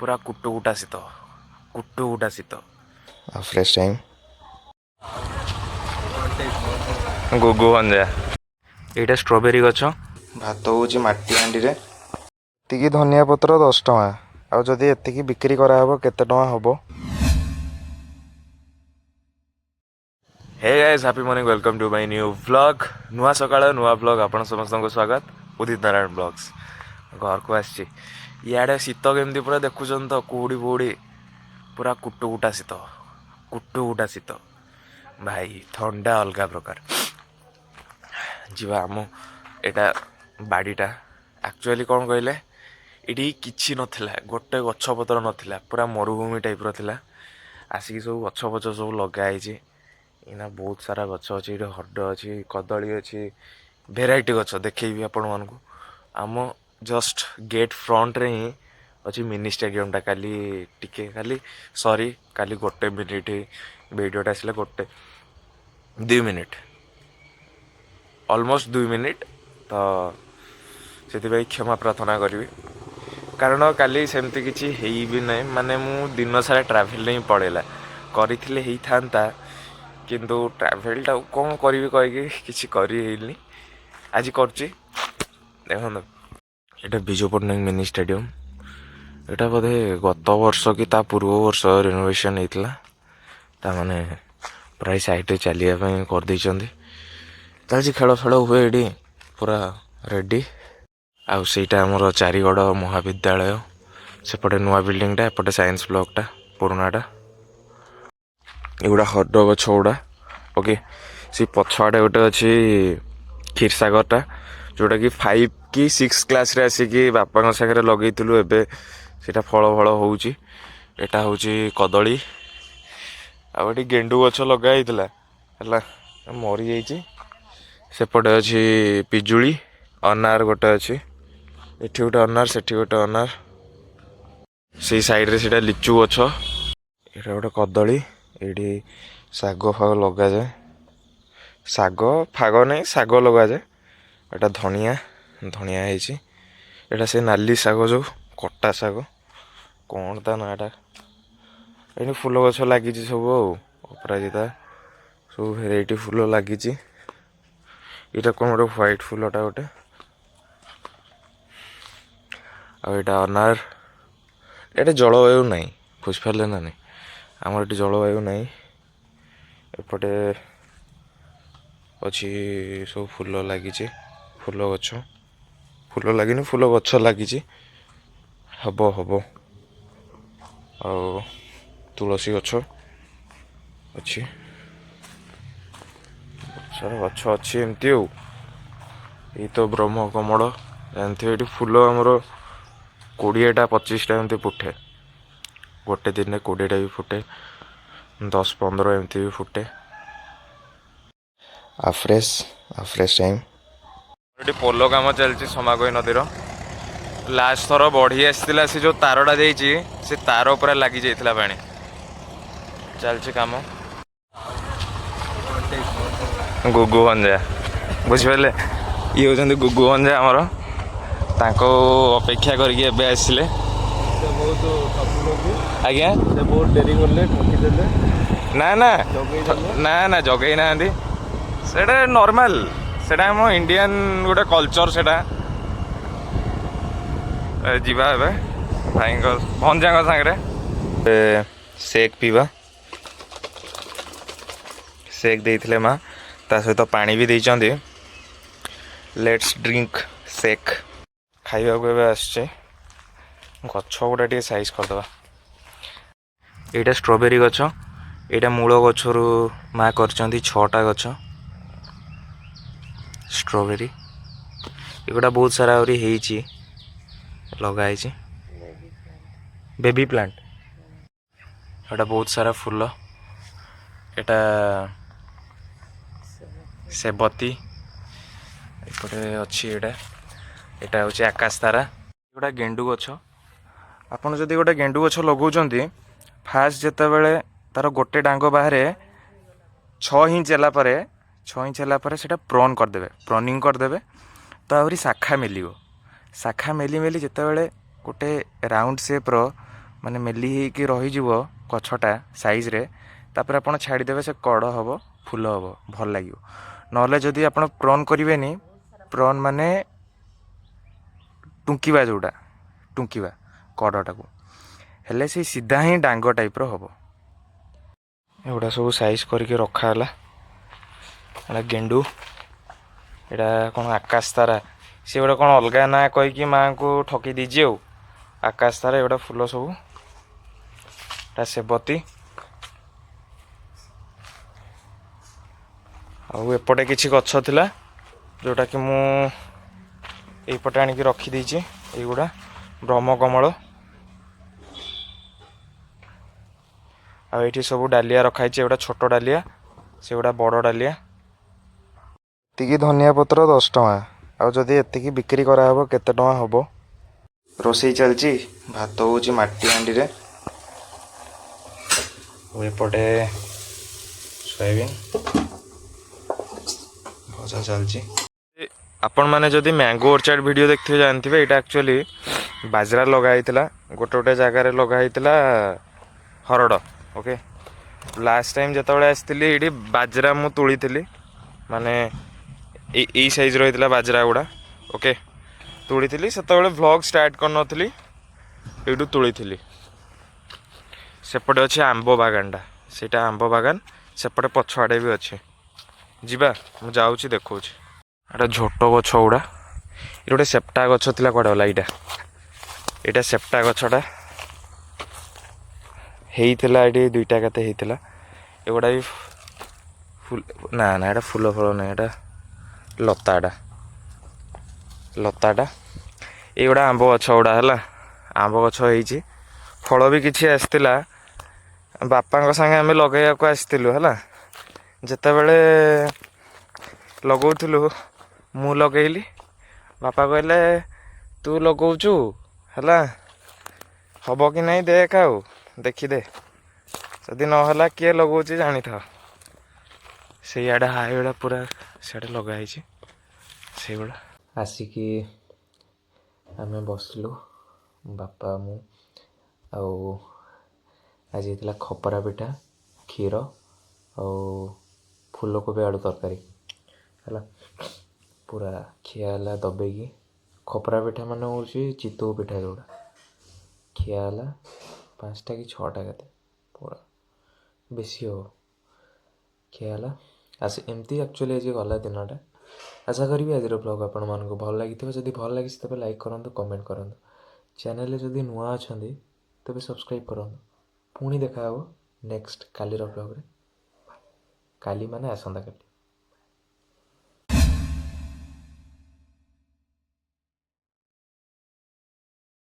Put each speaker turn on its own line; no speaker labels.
पूरा कुटुकुटा शीत
fresh time गुगु हंजा
ये स्ट्रॉबेरी गछ
भात हूँ माटी हांडी एतिकी धनिया पत्र 10 टଙ୍କା ଆଉ ଯଦି ଏତିକି ବିକ୍ରି କରାହେବ କେତେ ଟଙ୍କା ହେବ?
Hey guys happy morning welcome to my new vlog नुआ सकाळ नुआ व्लॉग आपण समस्त को स्वागत उदित नारायण ब्लॉग्स घर को आसी इे शीत केमती पूरा देखुं तो कुहुड़ी बुहुड़ी पूरा कुटुकुटा शीत भाई ठंडा अलग प्रकार जीवा आम एटा बाड़ीटा एक्चुअली कौन कहले ये किसी नथिला गोटे गछ पत्र नथिला पूरा मरुभूमि टाइप रा आसिक सब गछ पछ सब लगाई इना बहुत सारा गछ अच्छी ये हड अच्छी कदली अच्छी भेराइटी गछ देखी आपण मान आम जस्ट गेट फ्रंट रे ही अच्छी मिनी स्टेडियम टा काली टिके खाली सॉरी काली गोटे मिनिट वीडियोटा आसला गोटे 2 मिनिट ऑलमोस्ट 2 मिनिट तो से क्षमा प्रार्थना करी कारण काली सेमती किसी है भी ना माने मु दिन सारा ट्रैवल नहीं पड़ेला करी ही था किंतु ट्रैवलटा कौन करी कहीकि किसी करनी आज कर देखो ये विजु पट्टनायक मिनी स्टेडियम यहाँ बोधे गत वर्ष कि ता पूर्व वर्ष रिनोवेशन होता माने प्राय साइड चलिए कर चलती खेल फेल हुए ये पूरा रेडी आईटा आमर चारिगड़ महाविद्यालय सेपटे नुआ बिल्डिंगटा एपटे साइंस ब्लॉकटा पुराणाटा एगुड़ा हद गछ गुड़ा ओके सी पछआड़े गोटे अच्छी क्षीरसागरटा जोटा कि 5 कि 6 क्लास रे आसिकी बापा सागर लगे एबे सीटा फल फल होउची एटा होउची कदली आउटी गेंडू गछ लगा है मरी जाइए सेपटे अच्छी पिजुली अनार गोटे अच्छी एठी गोटे अनार सेठी गोटे अनार से साइड रे सीटा लिचु गछ एटा गोटे कदली ये शाग फाग लगा जाए शाग फाग नहीं शाग लगा जाए एटा धनिया धनिया है से नाली शाग जो कटा शाग कौन ता नाटा ये फूल गछ लगी सब अपराजिता सब भेराइटी फूल लगी यहाँ कौन गोटे व्हाइट फूलटा गोटे आईटा अनार ये जलवायु नहीं बुझिपारे ना नहीं आमर ये जलवायु नहीं एपटे अच्छी सब फूल लगी फूल गछ फूल लगिनी फूल गछ लगी हब हब आ तुलसी गछ अच्छी सारा गछ अच्छी एमती ये तो ब्रह्म कमल जानते ये फूल आमर 20टा 25टा एमती फुटे गोटे दिन में 20टा भी फुटे 10-15 एमती भी फुटे
फ्रेश टाइम
ये पोलो काम चलती समागोई नदीर लास्ट थर बढ़ी आसाला से जो तारटा जाइए से तार पूरा लगी जाइए पानी चलती काम गुगु हंजा बुझिपारे ये होती गुगु हंजा आमर ताको अपेक्षा करके आसिले आज्ञा
बहुत डेरी करले ठकीदेले
ना ना ना ना जगई ना सेटा नॉर्मल सेटा हम इंडियन गोटे कल्चर सेटा जीवा ए भाई भंजा सांगे सेक पीवा सेक देइथिले माँ ता सहित पानी भी देइचंदी लेट्स ड्रिंक सेक खाइबा को एबे आछे गछ गुड़ा टे साइज करदे यहाँ स्ट्रॉबेरी गछ यहाँ मूल गचर माँ कर 6टा गछ स्ट्रॉबेरी एगुड़ा बहुत सारा आहुरी लगाई बेबी प्लांट यहाँ बहुत सारा फूल यहाँ सेबती एपटे अच्छी यहाँ हूँ आकाश तारा गोटा गेंडू गछ आपड़ जदि गोटे गेंडू गछ लगाउछंती फास्ट जिते बड़े तार गोटे डांग बाहर 6 इंच है से प्रोन करदे प्रोनिंग करदे तो आहरी शाखा मिल शाखा मेली मेली जिते बड़े गोटे राउंड सेप्र
ମାନେ ମେଲି ହେଇକି ରହିଯିବ ଗଛଟା ସାଇଜ୍ରେ, ତାପରେ ଆପଣ ଛାଡ଼ିଦେବେ ସେ କଡ଼ ହେବ, ଫୁଲ ହେବ, ଭଲ ଲାଗିବ। ନହେଲେ ଯଦି ଆପଣ ପ୍ରନ୍ କରିବେନି, ପ୍ରନ୍ ମାନେ ଟୁଙ୍କିବା ଯେଉଁଟା, ଟୁଙ୍କିବା କଡ଼ଟାକୁ, ହେଲେ ସେଇ ସିଧା ହିଁ ଡାଙ୍ଗ ଟାଇପ୍ର ହେବ। ଏଗୁଡ଼ା ସବୁ ସାଇଜ୍ କରିକି ରଖା ହେଲା। ଏଇଟା ଗେଣ୍ଡୁ, ଏଇଟା କ'ଣ ଆକାଶ ତାରା, ସେ ଗୋଟେ କ'ଣ ଅଲଗା ନାଁ କହିକି ମାଆଙ୍କୁ ଠକି ଦେଇଛି ଆଉ। ଆକାଶ ତାରା ଏଗୁଡ଼ା ଫୁଲ ସବୁ, ଏଇଟା ସେବତୀ। ଆଉ ଏପଟେ କିଛି ଗଛ ଥିଲା ଯେଉଁଟାକି ମୁଁ ଏଇପଟେ ଆଣିକି ରଖିଦେଇଛି। ଏଇଗୁଡ଼ା ବ୍ରହ୍ମକମଳ। ଆଉ ଏଇଠି ସବୁ ଡାଲିଆ ରଖାହେଇଛି। ଏଗୁଡ଼ା ଛୋଟ ଡାଲିଆ, ସେଗୁଡ଼ା ବଡ଼ ଡାଲିଆ। ଏତିକି ଧନିଆ ପତ୍ର 10 ଟଙ୍କା। ଆଉ ଯଦି ଏତିକି ବିକ୍ରି କରାହେବ କେତେ ଟଙ୍କା ହେବ? ରୋଷେଇ ଚାଲିଛି, ଭାତ ହେଉଛି ମାଟି ହାଣ୍ଡିରେ, ଆଉ ଏପଟେ ସୋୟାବିନ୍ ଭଜା ଚାଲିଛି। ଆପଣମାନେ ଯଦି ମ୍ୟାଙ୍ଗୋ ଅର୍ଚାର୍ଡ ଭିଡ଼ିଓ ଦେଖିଥିବେ ଜାଣିଥିବେ, ଏଇଟା ଆକ୍ଚୁଆଲି ବାଜରା ଲଗା ହେଇଥିଲା, ଗୋଟେ ଗୋଟେ ଜାଗାରେ ଲଗା ହେଇଥିଲା ହରଡ଼। ଓକେ, ଲାଷ୍ଟ ଟାଇମ୍ ଯେତେବେଳେ ଆସିଥିଲି ଏଇଠି ବାଜରା ମୁଁ ତୋଳିଥିଲି, ମାନେ ଏଇ ସାଇଜ୍ର ହେଇଥିଲା ବାଜରା ଗୁଡ଼ା। ଓକେ, ତୋଳିଥିଲି, ସେତେବେଳେ ଭ୍ଲଗ୍ ଷ୍ଟାର୍ଟ କରିନଥିଲି, ଏଇଠୁ ତୋଳିଥିଲି। ସେପଟେ ଅଛି ଆମ୍ବ ବାଗାନଟା, ସେଇଟା ଆମ୍ବ ବାଗାନ, ସେପଟେ ପଛଆଡ଼େ ବି ଅଛି। ଯିବା, ମୁଁ ଯାଉଛି ଦେଖାଉଛି। ଏଇଟା ଝୋଟ ଗଛ ଗୁଡ଼ା, ଏଇଟା ଗୋଟେ ସେପ୍ଟା ଗଛ ଥିଲା, କୁଆଡ଼େ ଗଲା ଏଇଟା? ଏଇଟା ସେପ୍ଟା ଗଛଟା ହେଇଥିଲା, ଏଇଠି 2ଟା କେତେ ହେଇଥିଲା। ଏଗୁଡ଼ା ବି ଫୁଲ, ନା ନା ଏଇଟା ଫୁଲ ଫଳ ନାହିଁ, ଏଇଟା ଲତାଟା। ଏଇଗୁଡ଼ା ଆମ୍ବ ଗଛ ଗୁଡ଼ା ହେଲା, ଆମ୍ବ ଗଛ ହେଇଛି, ଫଳ ବି କିଛି ଆସିଥିଲା। ବାପାଙ୍କ ସାଙ୍ଗେ ଆମେ ଲଗେଇବାକୁ ଆସିଥିଲୁ ହେଲା। ଯେତେବେଳେ ଲଗଉଥିଲୁ, ମୁଁ ଲଗେଇଲି, ବାପା କହିଲେ ତୁ ଲଗଉଛୁ ହେଲା, ହବ କି ନାହିଁ ଦେଖ, ଆଉ ଦେଖିଦେ, ଯଦି ନହେଲା କିଏ ଲଗଉଛି ଜାଣିଥାଅ। ସେଇଆଡ଼େ ହାଇଗୁଡ଼ା ପୁରା ସିଆଡ଼େ ଲଗା ହେଇଛି, ସେଇଗୁଡ଼ା। ଆସିକି ଆମେ ବସିଲୁ, ବାପା, ମୁଁ, ଆଉ ଆଜି ହେଇଥିଲା ଖପରା ପିଠା, କ୍ଷୀର ଆଉ ଫୁଲକୋବି ଆଳୁ ତରକାରୀ ହେଲା। ପୁରା ଖିଆ ହେଲା ଦବେଇକି। ଖପରା ପିଠା ମାନେ ହେଉଛି ଚିତଉ ପିଠା ଯେଉଁଟା, ଖିଆ ହେଲା 5ଟା କି 6ଟା କେତେ, ପୁରା ବେଶୀ ହବ ଖିଆ ହେଲା। ଏମିତି ଆକ୍ଚୁଆଲି ଆଜି ଗଲା ଦିନଟା। ଆଶା କରିବି ଆଜିର ବ୍ଲଗ୍ ଆପଣମାନଙ୍କୁ ଭଲ ଲାଗିଥିବ। ଯଦି ଭଲ ଲାଗିଛି ତେବେ ଲାଇକ୍ କରନ୍ତୁ, କମେଣ୍ଟ କରନ୍ତୁ। ଚ୍ୟାନେଲରେ ଯଦି ନୂଆ ଅଛନ୍ତି ତେବେ ସବସ୍କ୍ରାଇବ୍ କରନ୍ତୁ। ପୁଣି ଦେଖା ହେବ ନେକ୍ସଟ କାଲିର ବ୍ଲଗ୍ରେ। କାଲି ମାନେ ଆସନ୍ତାକାଲି।